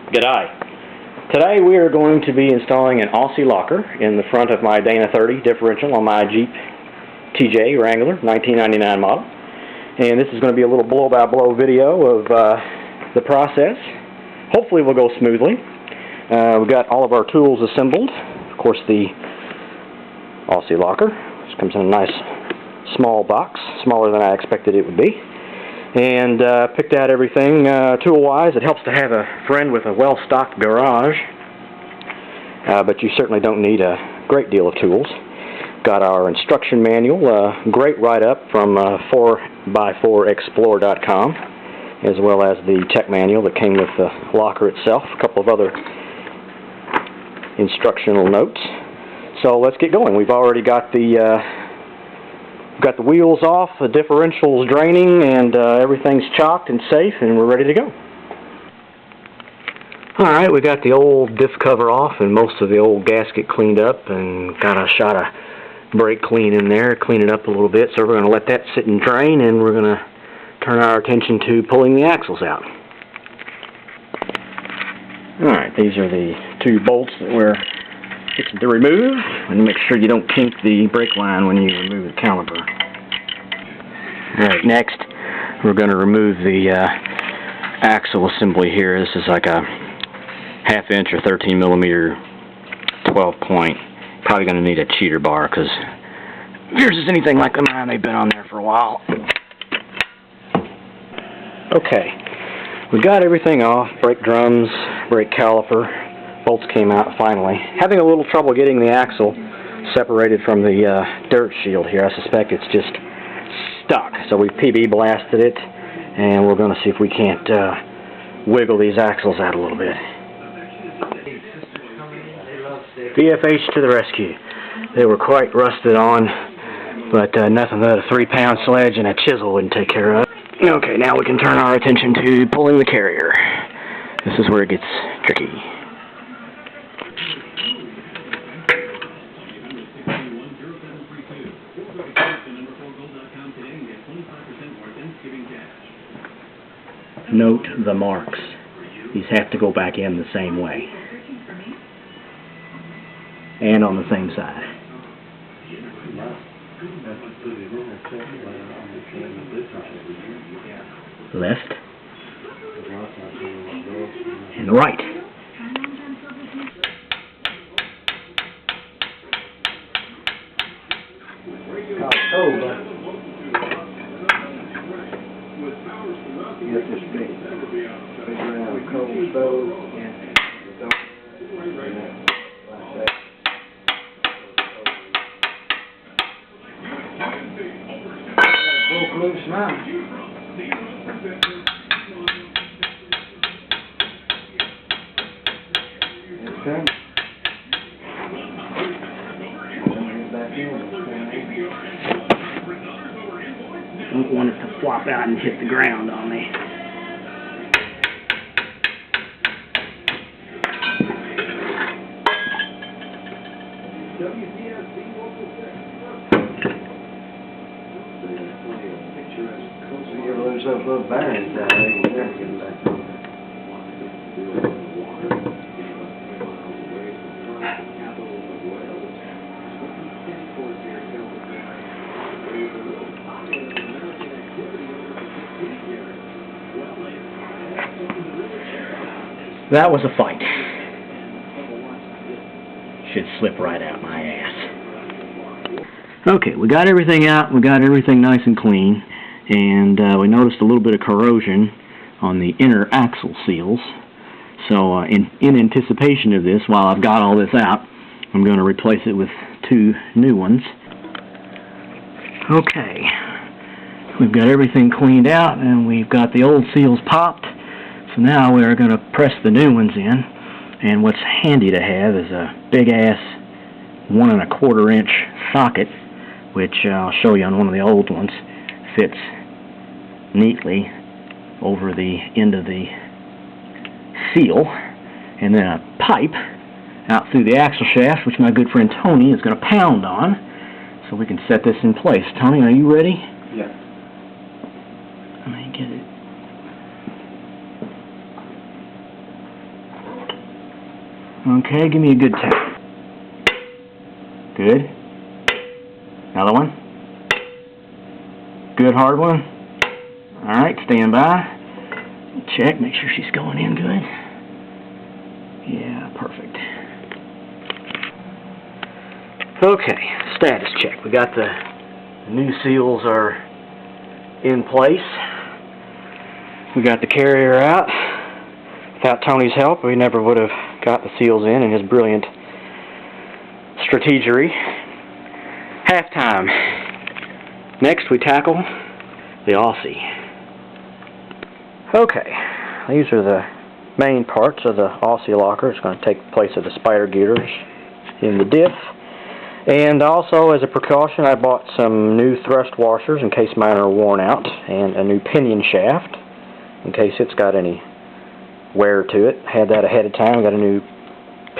G'day. Today we are going to be installing an Aussie Locker in the front of my Dana 30 differential on my Jeep Wrangler 1999 model. And this is going to be a little blow-by-blow video of the process. Hopefully we'll go smoothly. We've got all of our tools assembled. Of course, the Aussie Locker. This comes in a nice small box, smaller than I expected it would be. And picked out everything tool-wise. It helps to have a friend with a well-stocked garage, but you certainly don't need a great deal of tools. Got our instruction manual, great write-up from 4x4explore.com, as well as the tech manual that came with the locker itself, a couple of other instructional notes. So let's get going. We've already got the wheels off, the differential's draining, and everything's chocked and safe, and we're ready to go. Alright, we got the old diff cover off and most of the old gasket cleaned up, and got a shot of brake clean in there, clean it up a little bit. So we're going to let that sit and drain, and we're going to turn our attention to pulling the axles out. Alright, these are the two bolts that we're fixing to remove, and make sure you don't kink the brake line when you remove the caliper. Alright, next we're going to remove the axle assembly here. This is like a 1/2 inch or 13 millimeter 12 point. Probably going to need a cheater bar, because if yours is anything like mine, they've been on there for a while. Okay, we got everything off, brake drums, brake caliper. Bolts came out finally. Having a little trouble getting the axle separated from the dirt shield here. I suspect it's just stuck. So we PB blasted it, and we're going to see if we can't wiggle these axles out a little bit. VFH to the rescue. They were quite rusted on, but nothing that a 3-pound sledge and a chisel wouldn't take care of. Okay, now we can turn our attention to pulling the carrier. This is where it gets tricky. Note the marks. These have to go back in the same way. And on the same side. Left. And right. Loose now. Okay. Don't want it to flop out and hit the ground on me. There's those little bearings down there. You never get back on That was a fight. Should slip right out my ass. Okay, we got everything out. We got everything nice and clean. And we noticed a little bit of corrosion on the inner axle seals. So in anticipation of this, while I've got all this out, I'm going to replace it with 2 new ones. Okay, we've got everything cleaned out, and we've got the old seals popped. So now we're going to press the new ones in. And what's handy to have is a big-ass 1 1/4 inch socket, which I'll show you on one of the old ones. Fits neatly over the end of the seal, and then a pipe out through the axle shaft, which my good friend Tony is going to pound on, so we can set this in place. Tony, are you ready? Yeah. Let me get it. Okay, give me a good tap. Good. Another one. Good hard one. Alright, stand by. Check, make sure she's going in good. Yeah, perfect. Okay, status check. We got the new seals are in place. We got the carrier out. Without Tony's help, we never would have got the seals in and his brilliant strategery. Halftime. Next, we tackle the Aussie. Okay, these are the main parts of the Aussie Locker. It's going to take place of the spider gears in the diff. And also, as a precaution, I bought some new thrust washers in case mine are worn out, and a new pinion shaft in case it's got any wear to it. Had that ahead of time. Got a new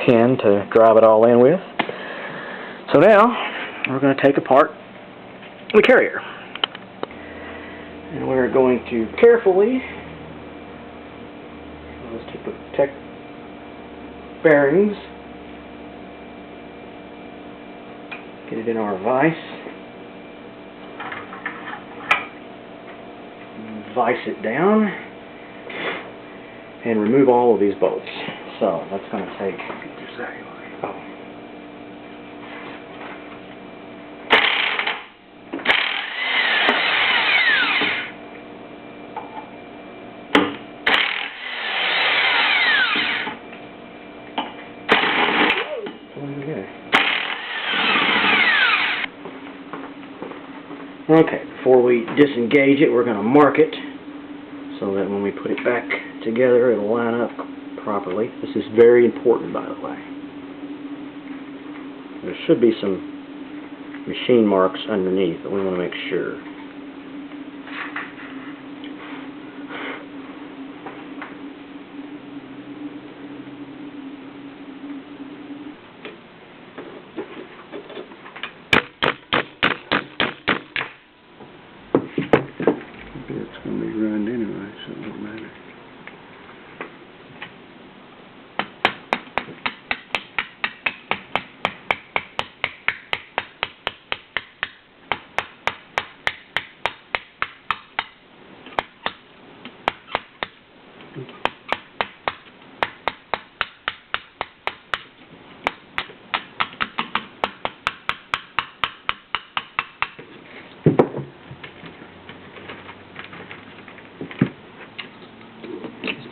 pin to drive it all in with. So now, we're going to take apart the carrier. And we're going to carefully, let's take the protect bearings, get it in our vise, vise it down, and remove all of these bolts. So that's going to take, Okay, before we disengage it, we're going to mark it so that when we put it back together, it'll line up properly. This is very important, by the way. There should be some machine marks underneath, but we want to make sure. It's going to be ruined anyway, so it don't matter.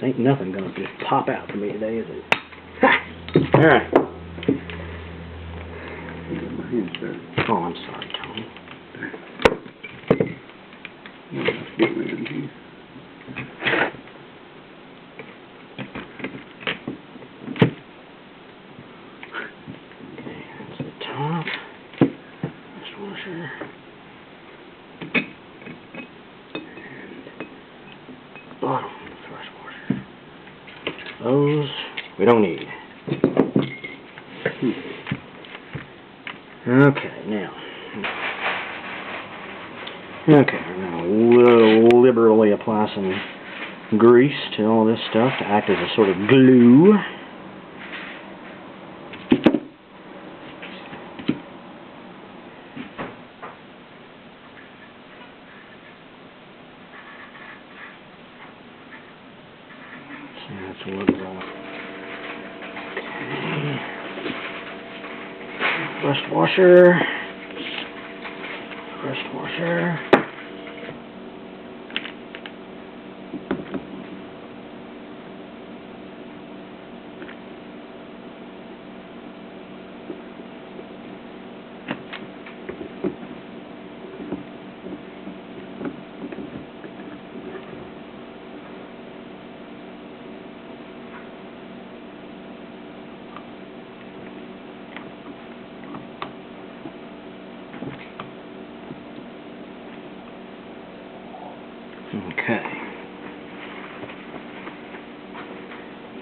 Ain't nothing gonna just pop out for me today, is it? Ha! Alright. My hand's dirty. Oh, I'm sorry, Tony. Let's get rid of here. Okay, that's the top. Thrust washer. And bottom. Those we don't need. Okay, now. Okay, we're going to liberally apply some grease to all this stuff to act as a sort of glue. That's a little okay. Thrust washer. Thrust washer. Okay.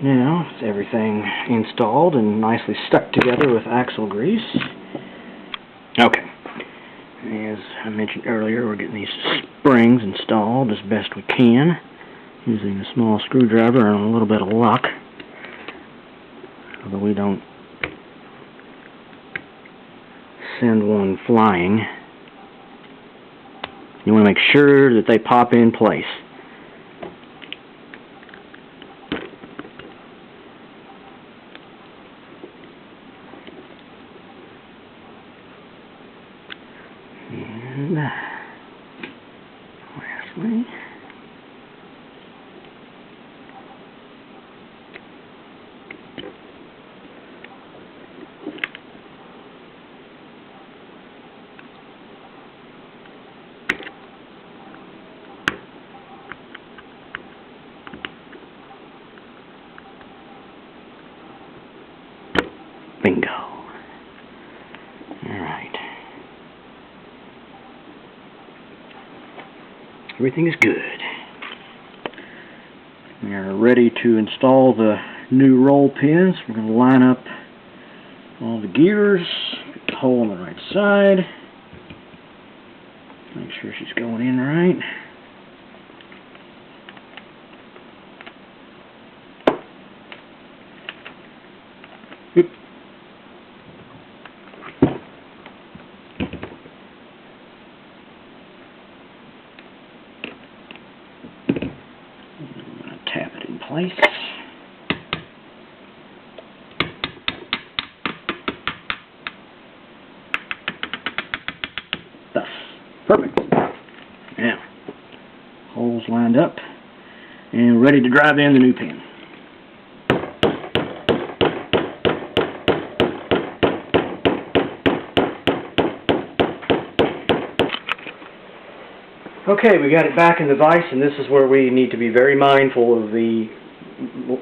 Now, it's everything installed and nicely stuck together with axle grease. Okay. As I mentioned earlier, we're getting these springs installed as best we can, using a small screwdriver and a little bit of luck. so we don't send one flying. You want to make sure that they pop in place. And lastly, bingo. Alright. Everything is good. We are ready to install the new roll pins. We're going to line up all the gears, get the hole on the right side, make sure she's going in right. Oop. Tap it in place. Thus. Perfect. Now, holes lined up and ready to drive in the new pin. Okay, we got it back in the vise, and this is where we need to be very mindful of the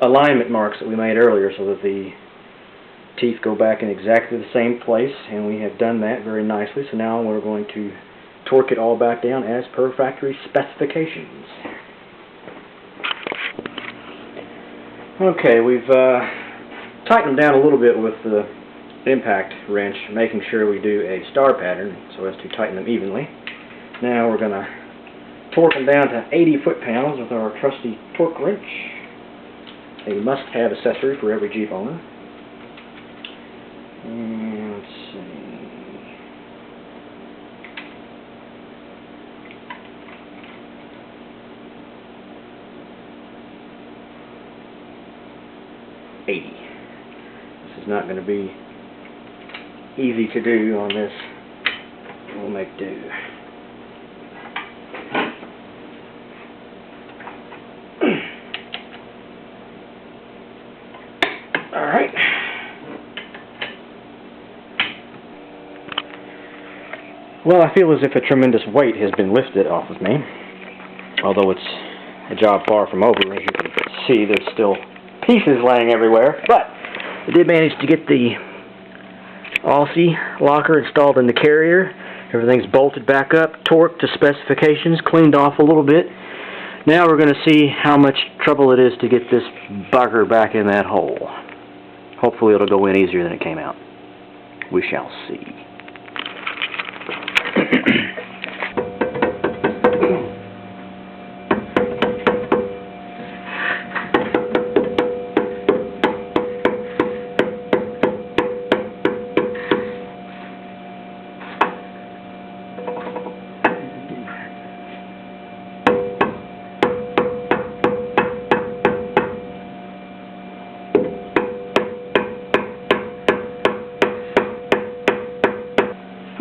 alignment marks that we made earlier so that the teeth go back in exactly the same place, and we have done that very nicely. So now we're going to torque it all back down as per factory specifications. Okay, we've tightened them down a little bit with the impact wrench, making sure we do a star pattern so as to tighten them evenly. Now we're going to torque them down to 80 foot-pounds with our trusty torque wrench, a must-have accessory for every Jeep owner. And let's see. This is not going to be easy to do on this. We'll make do. Alright. Well, I feel as if a tremendous weight has been lifted off of me. Although it's a job far from over. As you can see, there's still pieces laying everywhere. But I did manage to get the Aussie Locker installed in the carrier. Everything's bolted back up, torqued to specifications, cleaned off a little bit. Now we're going to see how much trouble it is to get this bugger back in that hole. Hopefully it'll go in easier than it came out. We shall see.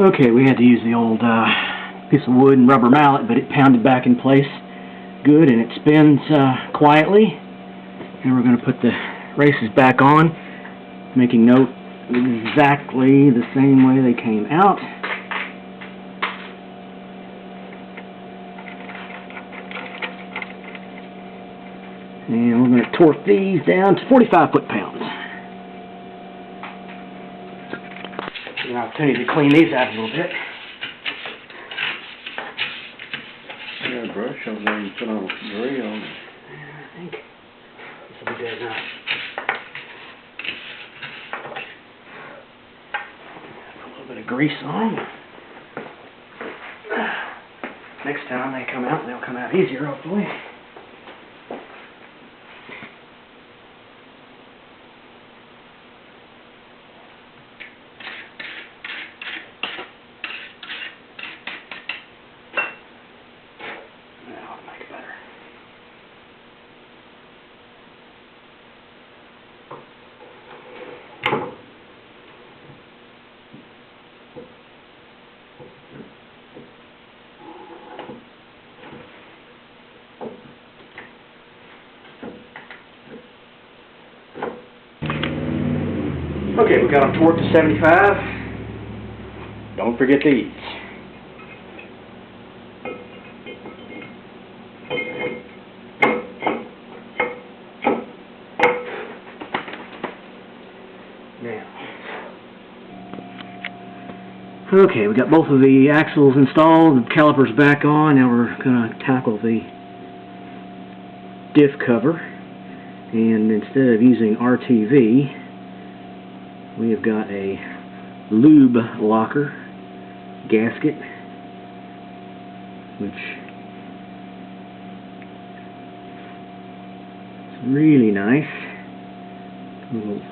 Okay, we had to use the old piece of wood and rubber mallet, but it pounded back in place good, and it spins quietly. And we're going to put the races back on, making note exactly the same way they came out. And we're going to torque these down to 45 foot-pounds. An opportunity to clean these out a little bit. Yeah, brush over there and put on gray on it. I think this will be good enough. Put a little bit of grease on them. Next time they come out, they'll come out easier, hopefully. Okay, we got them torqued to 75. Don't forget these. Now, okay, we got both of the axles installed, the calipers back on. Now we're going to tackle the diff cover, and instead of using RTV, we have got a Lube Locker gasket, which is really nice. A little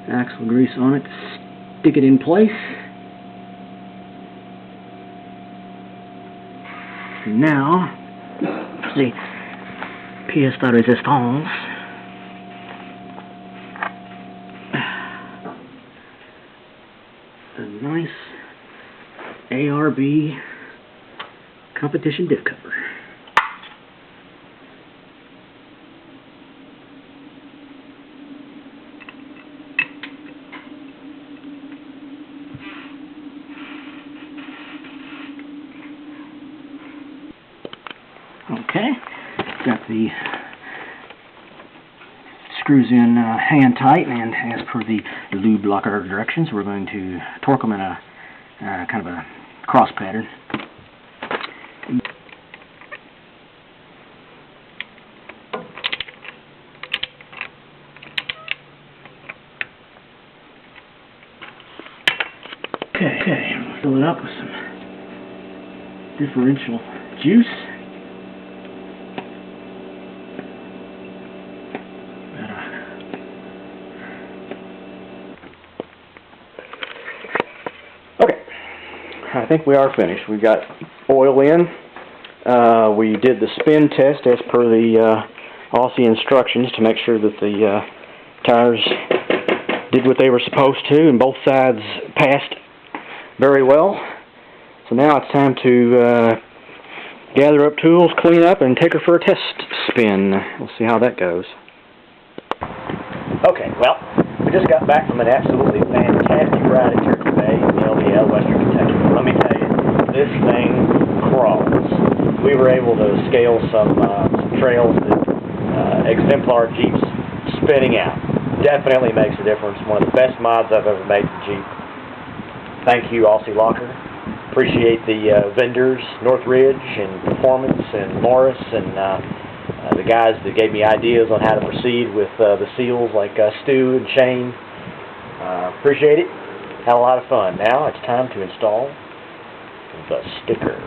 axle grease on it to stick it in place. And now, the pièce de résistance. A nice ARB competition diff cover. Okay, got the screws in hand tight, and as per the Lube Locker directions, we're going to torque them in a kind of a cross pattern. Okay, fill it up with some differential juice. Okay, I think we are finished. We got oil in. We did the spin test as per the Aussie instructions to make sure that the tires did what they were supposed to, and both sides passed very well. So now it's time to gather up tools, clean up, and take her for a test spin. We'll see how that goes. Okay, well, we just got back from an absolutely fantastic ride at Turkey Bay in LBL, Western Kentucky. Let me tell you, this thing crawls. We were able to scale some trails that exemplar Jeeps spinning out. Definitely makes a difference. One of the best mods I've ever made for Jeep. Thank you, Aussie Locker. Appreciate the vendors, Northridge and Performance and Morris, and the guys that gave me ideas on how to proceed with the seals like Stu and Shayne. Appreciate it. Had a lot of fun. Now it's time to install the sticker.